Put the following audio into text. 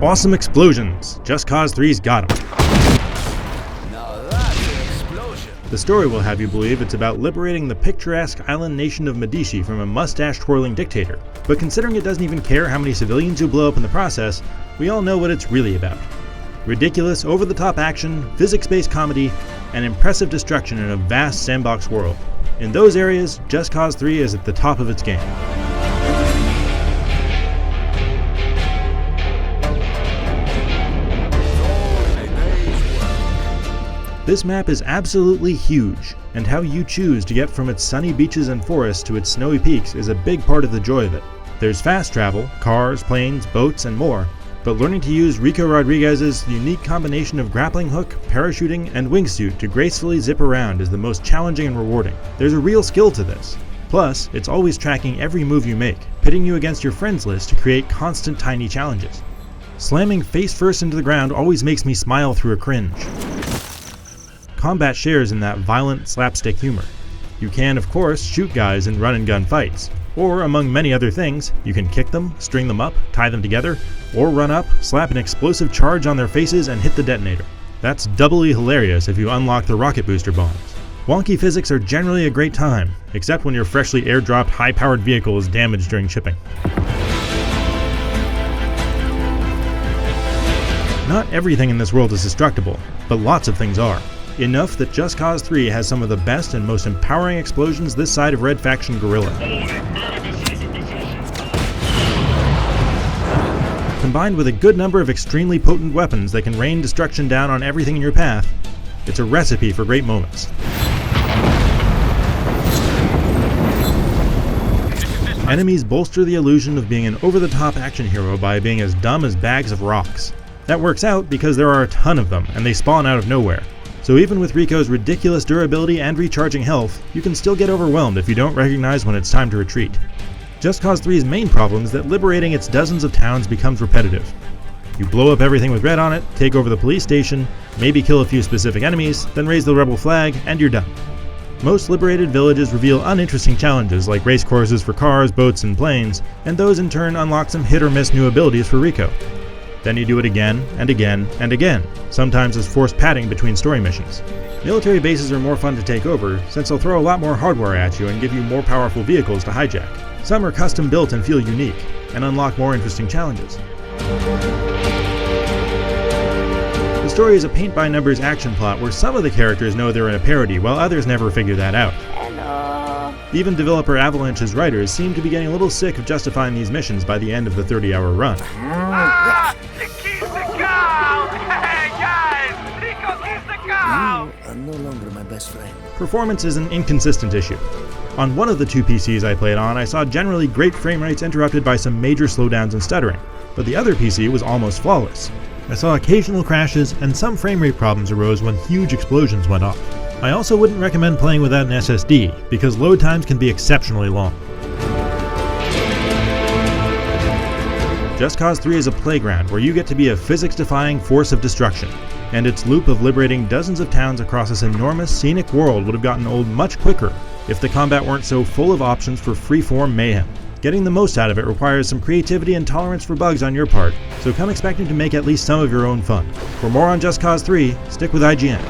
Awesome explosions! Just Cause 3's got 'em. Now that's an explosion. The story will have you believe it's about liberating the picturesque island nation of Medici from a mustache-twirling dictator. But considering it doesn't even care how many civilians you blow up in the process, we all know what it's really about. Ridiculous, over-the-top action, physics-based comedy, and impressive destruction in a vast sandbox world. In those areas, Just Cause 3 is at the top of its game. This map is absolutely huge, and how you choose to get from its sunny beaches and forests to its snowy peaks is a big part of the joy of it. There's fast travel, cars, planes, boats, and more, but learning to use Rico Rodriguez's unique combination of grappling hook, parachuting, and wingsuit to gracefully zip around is the most challenging and rewarding. There's a real skill to this. Plus, it's always tracking every move you make, pitting you against your friends list to create constant tiny challenges. Slamming face first into the ground always makes me smile through a cringe. Combat shares in that violent slapstick humor. You can, of course, shoot guys in run-and-gun fights, or among many other things, you can kick them, string them up, tie them together, or run up, slap an explosive charge on their faces and hit the detonator. That's doubly hilarious if you unlock the rocket booster bombs. Wonky physics are generally a great time, except when your freshly airdropped high-powered vehicle is damaged during shipping. Not everything in this world is destructible, but lots of things are. Enough that Just Cause 3 has some of the best and most empowering explosions this side of Red Faction Guerrilla. Combined with a good number of extremely potent weapons that can rain destruction down on everything in your path, it's a recipe for great moments. Enemies bolster the illusion of being an over-the-top action hero by being as dumb as bags of rocks. That works out because there are a ton of them, and they spawn out of nowhere. So even with Rico's ridiculous durability and recharging health, you can still get overwhelmed if you don't recognize when it's time to retreat. Just Cause 3's main problem is that liberating its dozens of towns becomes repetitive. You blow up everything with red on it, take over the police station, maybe kill a few specific enemies, then raise the rebel flag, and you're done. Most liberated villages reveal uninteresting challenges like race courses for cars, boats, and planes, and those in turn unlock some hit-or-miss new abilities for Rico. Then you do it again, and again, and again, sometimes as forced padding between story missions. Military bases are more fun to take over, since they'll throw a lot more hardware at you and give you more powerful vehicles to hijack. Some are custom built and feel unique, and unlock more interesting challenges. The story is a paint-by-numbers action plot where some of the characters know they're in a parody, while others never figure that out. Even developer Avalanche's writers seem to be getting a little sick of justifying these missions by the end of the 30-hour run. She keeps the cow! Hey guys! Rico keeps the cow! You are no longer my best friend. Performance is an inconsistent issue. On one of the two PCs I played on, I saw generally great frame rates interrupted by some major slowdowns and stuttering, but the other PC was almost flawless. I saw occasional crashes, and some frame rate problems arose when huge explosions went off. I also wouldn't recommend playing without an SSD, because load times can be exceptionally long. Just Cause 3 is a playground where you get to be a physics-defying force of destruction, and its loop of liberating dozens of towns across this enormous scenic world would have gotten old much quicker if the combat weren't so full of options for free-form mayhem. Getting the most out of it requires some creativity and tolerance for bugs on your part, so come expecting to make at least some of your own fun. For more on Just Cause 3, stick with IGN.